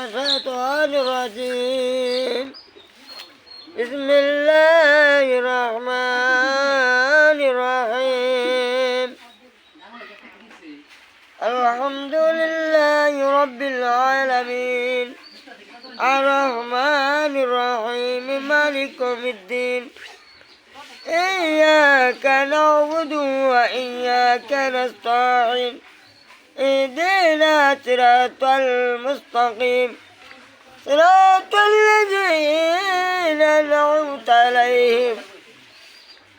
الشيطان الرجيم بسم الله الرحمن الرحيم الحمد لله رب العالمين الرحمن الرحيم مالك يوم الدين إياك نعبد وإياك نستعين اهدنا صراط المستقيم صراط الذين أنعمت عليهم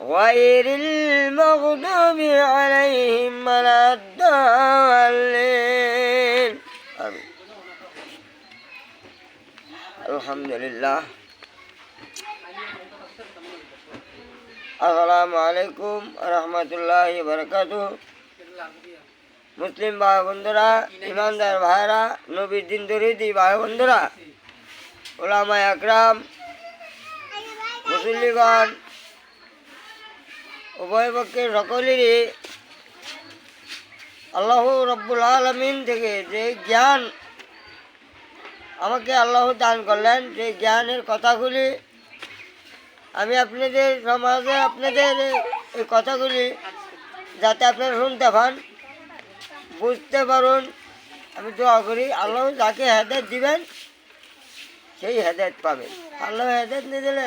غير المغضوب عليهم ولا الضالين آمين. الحمد لله. আসসালামু আলাইকুম রহমতুল্লাহি বারাকাতুহু। মুসলিম ভাই বন্ধুরা, ইমানদার ভাইরা, নবীর দিন দরিদি ভাই বন্ধুরা, ওলামা আকরাম, মুসল্লিগণ, উভয় পক্ষের সকলেরই আল্লাহ রব্বুল আলামিন থেকে যে জ্ঞান আমাকে আল্লাহ দান করলেন, যে জ্ঞানের কথাগুলি আমি আপনাদের সমাজে আপনাদের এই কথাগুলি যাতে আপনারা শুনতে পান, বুঝতে পারুন, আমি দোয়া করি আল্লাহ যাকে হেদায়েত দিবেন সেই হেদায়েত পাবেন। আল্লাহ হেদায়েত নিয়ে দিলে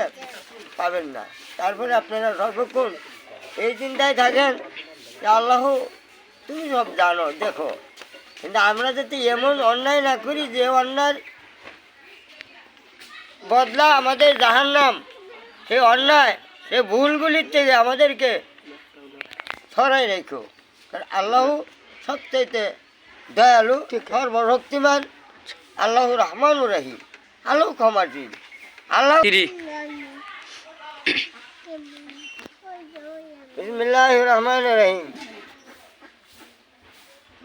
পাবেন না। তারপরে আপনারা সর্বক্ষণ এই চিন্তায় থাকেন যে আল্লাহ তুমি সব জানো, দেখো। কিন্তু আমরা যাতে এমন অন্যায় না করি যে অন্যায়ের বদলা আমাদের জাহান্নাম, সেই অন্যায় সেই ভুলগুলির থেকে আমাদেরকে সরাই রেখো। কারণ আল্লাহ সবচাইতে দয়ালু, সর্বশক্তিমান, আল্লাহ রহমান রাহিম, আল্লাহ ক্ষমাশীল, আল্লাহ। বিসমিল্লাহির রহমানির রহিম।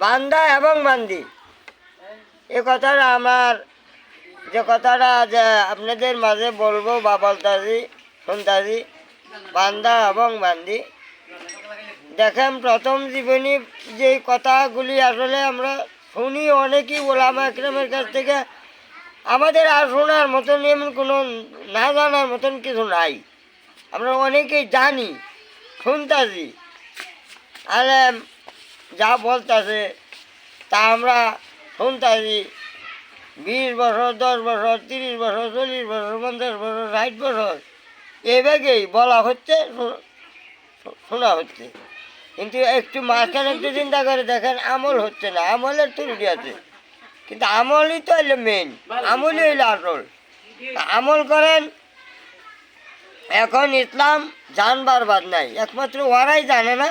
বান্দা এবং বান্দি, এ কথাটা আমার যে কথাটা যে আপনাদের মাঝে বলবো বা বলতাছি শুনতাছি, বান্দা এবং বান্দি, দেখেন প্রথম জীবনী যে কথাগুলি আসলে আমরা শুনি অনেকেই ওলামা আকরামের কাছ থেকে, আমাদের আর শোনার মতন এমন কোনো না জানার মতন কিছু নাই। আমরা অনেকেই জানি, শুনতাছি, আর যা বলতাছে তা আমরা শুনতাছি। 20 বছর, 10 বছর, 30 বছর, 40 বছর, 50 বছর, 60 বছর এভাবেই বলা হচ্ছে, শোনা হচ্ছে। কিন্তু একটু মাঝখানে একটু চিন্তা করে দেখেন, আমল হচ্ছে না। আমলের ত্রুটি আছে, কিন্তু আমলই তো হইলো মেন, আমলই হইলো আসল। আমল করেন। এখন ইসলাম জানবার বাদ নাই, একমাত্র ওরাই জানে না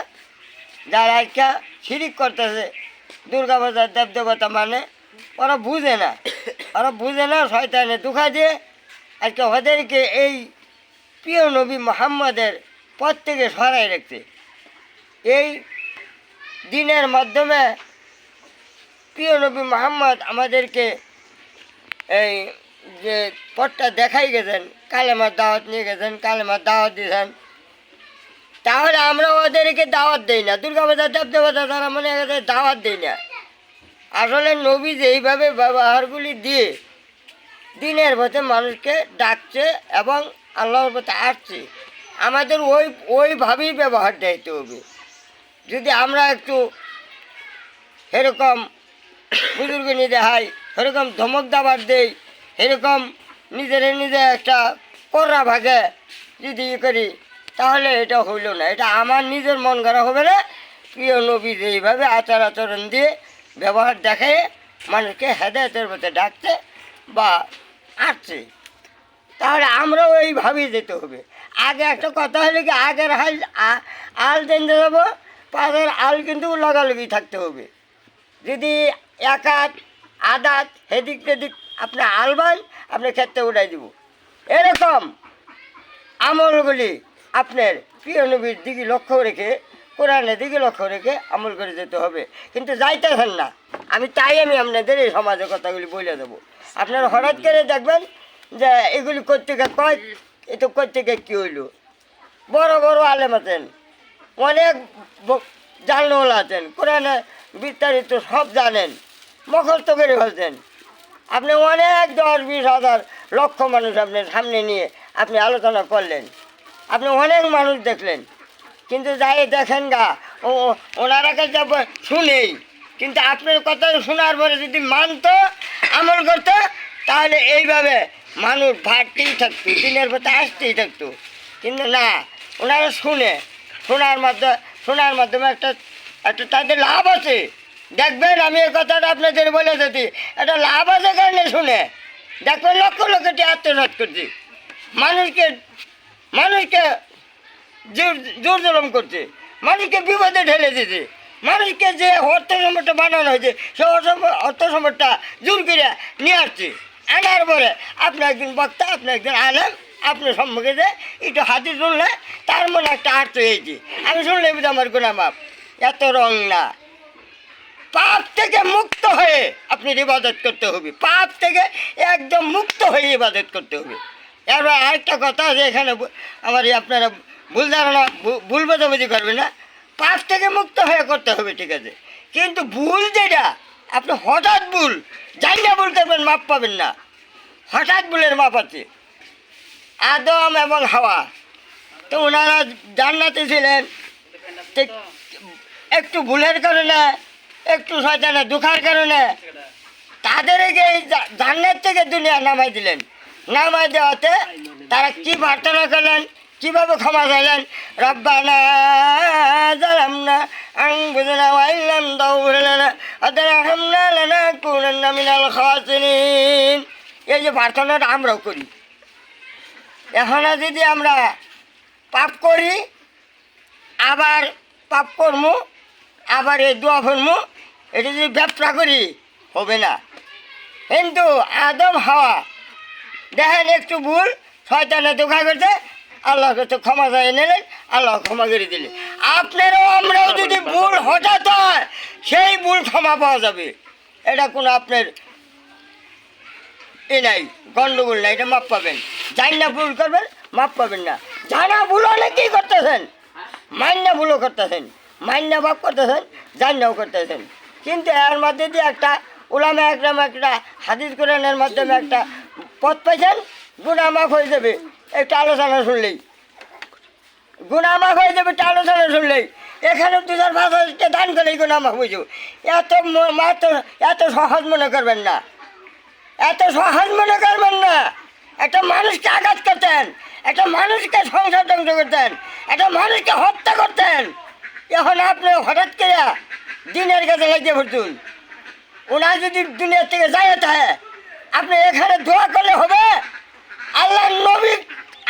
যারা একটা শিরিক করতেছে, দুর্গা পূজার দেবদেবতা মানে ওরা বুঝে না, শয়তানে ধোঁকা দিয়ে আজকে ওদেরকে এই প্রিয় নবী মুহাম্মদের পথ থেকে সরাই রাখছে। এই দিনের মাধ্যমে প্রিয় নবী মুহাম্মদ আমাদেরকে এই যে পথটা দেখাই গেছেন, কালেমার দাওয়াত নিয়ে গেছেন, কালেমার দাওয়াত দিয়েছেন। তাহলে আমরা ওদেরকে দাওয়াত দেই না, দুর্গা পূজার দেবদেবতা তারা মনে গেছে দাওয়াত দেই না। আসলে নবী যেইভাবে ব্যবহারগুলি দিয়ে দিনের পথে মানুষকে ডাকছে এবং আল্লাহর পথে আসছে, আমাদের ওইভাবেই ব্যবহার দিতে হবে। যদি আমরা একটু এরকম বুজুর্গ নিয়ে দেখাই, এরকম ধমক দাবার দেই, এরকম নিজে একটা কড়া ভাগে যদি করি, তাহলে এটা হইল না। এটা আমার নিজের মন খারাপ হবে না। প্রিয় নবী যেইভাবে আচরণ দিয়ে ব্যবহার দেখায় মানুষকে হেদায়েতের পথে ডাকছে বা আসছে, তাহলে আমরাও এইভাবেই যেতে হবে। আগে একটা কথা হলে কি, আগের আল টেনতে যাবো, পাশের আল কিন্তু লাগালাগি থাকতে হবে। যদি এক হাত আদাত হেদিক তেদিক আপনি আলবান, আপনি ক্ষেত্রে উঠাই দিব। এরকম আমলগুলি আপনার প্রিয় নবীর দিকে লক্ষ্য রেখে, কোরআনের দিকে লক্ষ্য রেখে আমল করে যেতে হবে। কিন্তু যাইতেছেন না, আমি আপনাদের এই সমাজের কথাগুলি বলে দেবো। আপনারা হঠাৎ করে দেখবেন যে এগুলি কোত্থেকে কয়, এ তো কোত্থেকে কী হইল। বড় বড় আলেম আছেন, অনেক জানলেওয়ালা আছেন, কোরআনে বিস্তারিত সব জানেন, মুখস্থ করে ফেলছেন, আপনি অনেক 10-20 হাজার লক্ষ মানুষ আপনার সামনে নিয়ে আপনি আলোচনা করলেন, আপনি অনেক মানুষ দেখলেন, কিন্তু যাই দেখেন গা ওনারা কাছে শুনেই, কিন্তু আপনার কথা শোনার পরে যদি মানতো, আমল করতো, তাহলে এইভাবে মানুষ ভাটতেই থাকতো, দিনের পথে আসতেই থাকতো। কিন্তু না, ওনারা শোনার মাধ্যমে একটা একটা তাদের লাভ আছে। দেখবেন আমি এই কথাটা আপনাদের বলে যেতে, একটা লাভ আছে কারণে শুনে দেখবেন লক্ষ লক্ষ আত্মসাৎ করছে, মানুষকে মানুষকে জোর জুলুম করছে, মানুষকে বিপদে ঢেলে দিতে, মানুষকে যে অর্থ সম্পদটা বানানো হয়েছে সে অর্থ সম্পদটা জোর করে নিয়ে আসছে। আনার পরে আপনি একজন বক্তা, আপনি একজন আলেম, আপনার সম্মুখে যে একটু হাতি শুনলে তার মনে একটা আর্থ হয়েছে, আমি শুনলে বুঝি আমার গুনাহ মাপ। এত রং না, পাপ থেকে মুক্ত হয়ে আপনি ইবাদত করতে হবে, পাপ থেকে একদম মুক্ত হয়ে ইবাদত করতে হবে। এবার আরেকটা কথা আছে এখানে, আমার আপনারা ভুল ধারণা, ভুল বোঝাবুঝি করবে না, পাপ থেকে মুক্ত হয়ে করতে হবে, ঠিক আছে, কিন্তু ভুল যেটা আপনি হঠাৎ ভুল যাই না ভুল করবেন, মাপ পাবেন না। হঠাৎ ভুলের মাপ আছে। আদম এবং হাওয়া তো ওনারা জান্নাতে ছিলেন, একটু ভুলের কারণে, একটু শয়তানে দুঃখার কারণে তাদেরকে এই জান্নাত থেকে দুনিয়া নামাই দিলেন। নামাই দেওয়াতে তারা কি প্রার্থনা করলেন, কীভাবে ক্ষমা চাইলেন? রব্বানা যালামনা আনফুসানা ওয়া ইল্লাম তাগফির লানা ওয়া তারহামনা লানাকুনান্না মিনাল খাসিরিন। এই যে প্রার্থনাটা আমরাও করি। এখন যদি আমরা পাপ করি, আবার পাপ করবো, আবার এই দোয়া করবো, এটা যদি ব্যবসা করি হবে না। কিন্তু আদম হাওয়া দেখেন একটু ভুল, শয়তানে ধোঁকা করছে, আল্লাহ কাছে ক্ষমা চাই নিলেন, আল্লাহ ক্ষমা করে দিলে। আপনারাও আমরাও যদি ভুল হঠাৎ হয়, সেই ভুল ক্ষমা পাওয়া যাবে, এটা কোনো আপনার নাই, গণ্ডগোল নাই, এটা মাপ পাবেন। জানি না ভুল করবেন, মাপ পাবেন না। জানা ভুল অনেকেই করতেছেন, মান্য ভুলও করতেছেন, মান্য ভাব করতেছেন, জান্নাও করতেছেন, কিন্তু এর মধ্যে দিয়ে একটা ওলামা একরাম একটা হাদিস কোরআনের মাধ্যমে একটা পথ পাইছেন, গুনাহ মাফ হয়ে যাবে একটা আলোচনা শুনলেই, গুনাহ মাফ হয়ে যাবে একটা আলোচনা শুনলেই। এখানে 2000-5000 দান করেই গুনাহ মাফ হয়ে যাবে। এত সহজ মনে করবেন না, এত সহজ মনে করবেন না। একটা মানুষকে আঘাত করতেন, একটা মানুষকে সংসার ধ্বংস করতেন, একটা মানুষকে হত্যা করতেন, এখন আপনি হঠাৎ করে দিনের কাছে লাগিয়ে পড়তুন। ওনার যদি দুনিয়ার থেকে যায় থাকে, আপনি এখানে দোয়া করলে হবে? আল্লাহ নবীর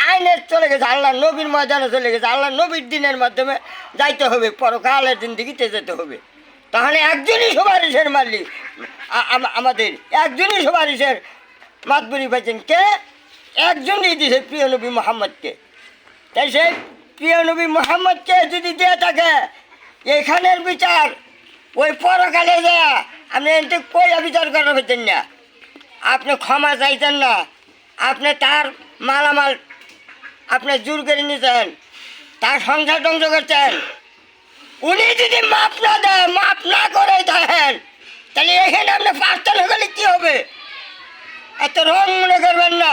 আইনে চলে গেছে, আল্লাহ নবীর ময়দানে চলে গেছে, আল্লাহ নবীর দিনের মাধ্যমে যাইতে হবে, পরকালের জিন্দেগিতে যেতে হবে। তাহলে একজনই সুপারিশের মালিক, আমাদের একজনই সুপারিশের মাতবরি পাইছেন, কে? একজনই দিয়েছে, প্রিয় নবী মোহাম্মদকে। তাই সেই প্রিয় নবী মোহাম্মদকে যদি দিয়ে থাকে, এখানের বিচার ওই পরকালে যায় আপনি এতে কই বিচার করা পেতেন না, আপনি ক্ষমা চাইতেন না, আপনি তার মালামাল আপনি জোর করে নিতেন, তার সংসার ধ্বংস করতেন। উনি যদি মাপ না দেয়, মাপ না করে থাকেন, তাহলে এখানে আপনি প্রার্থনা করলে কী হবে? এত রং মনে করবেন না,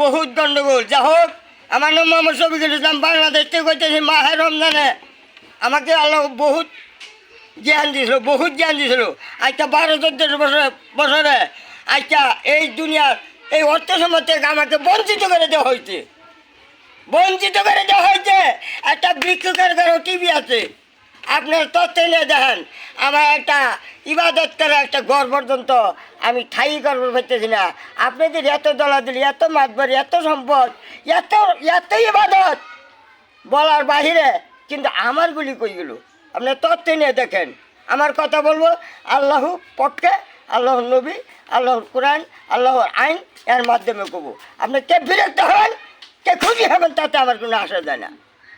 বহুত গণ্ডগোল। যা হোক, আমার নাম মোহাম্মদ শফিকুল ইসলাম, বাংলাদেশ থেকে করতেছি। মাহে রমজানে আমাকে আল্লাহ বহুত জ্ঞান দিয়েছিল, বহুত জ্ঞান দিয়েছিল। আজকে 12-14 বছরে আজকে এই দুনিয়ার এই অর্থ সম্পদ থেকে আমাকে বঞ্চিত করে দেওয়া হয়েছে, বঞ্চিত করে দেওয়া হয়েছে। একটা বিক্ষুকের ঘরে টিভি আছে, আপনার তথ্য নিয়ে দেখেন, আমার একটা ইবাদত করে একটা ঘর পর্যন্ত আমি ঠাই করবো পারতেছি না। আপনাদের এত দলাদলি, এত মাতবাড়ি, এত সম্পদ, এত এত ইবাদত বলার বাহিরে, কিন্তু আমারগুলি কইগুলো আপনার তথ্য নিয়ে দেখেন। আমার কথা বলবো আল্লাহ পক্ষে, আল্লাহর নবী, আল্লাহর কোরআন, আল্লাহর আইন, এর মাধ্যমে কবো। আপনি কে বিরক্ত হবেন, কে খুশি হবেন, তাতে আমার কোনো আসা যায় না।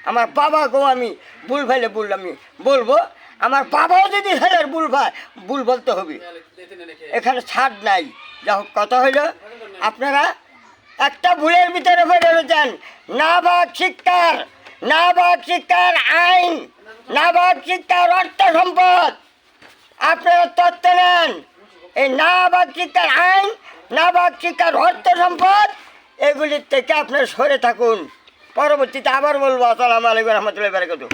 আমার বাবাকেও আমি ভুল ভাইলে ভুল আমি বলবো, আমার বাবাও যদি হেলের ভুল বলতে হবে, এখানে ছাড় নাই। যা হোক, কথা হইল আপনারা একটা ভুলের ভিতরে পড়ে রয়েছেন। নাবাক শিক্ষার আইন, নাবাক শিক্ষার অর্থ সম্পদ আপনারা তথ্য নেন। এই নাবালক শিক্ষার আইন, নাবালক শিক্ষার অর্থ সম্পদ এগুলির থেকে আপনার সরে থাকুন। পরবর্তীতে আবার বলবো আসসালামু আলাইকুম রহমতুল্লাহি ওয়া বারাকাতুহু।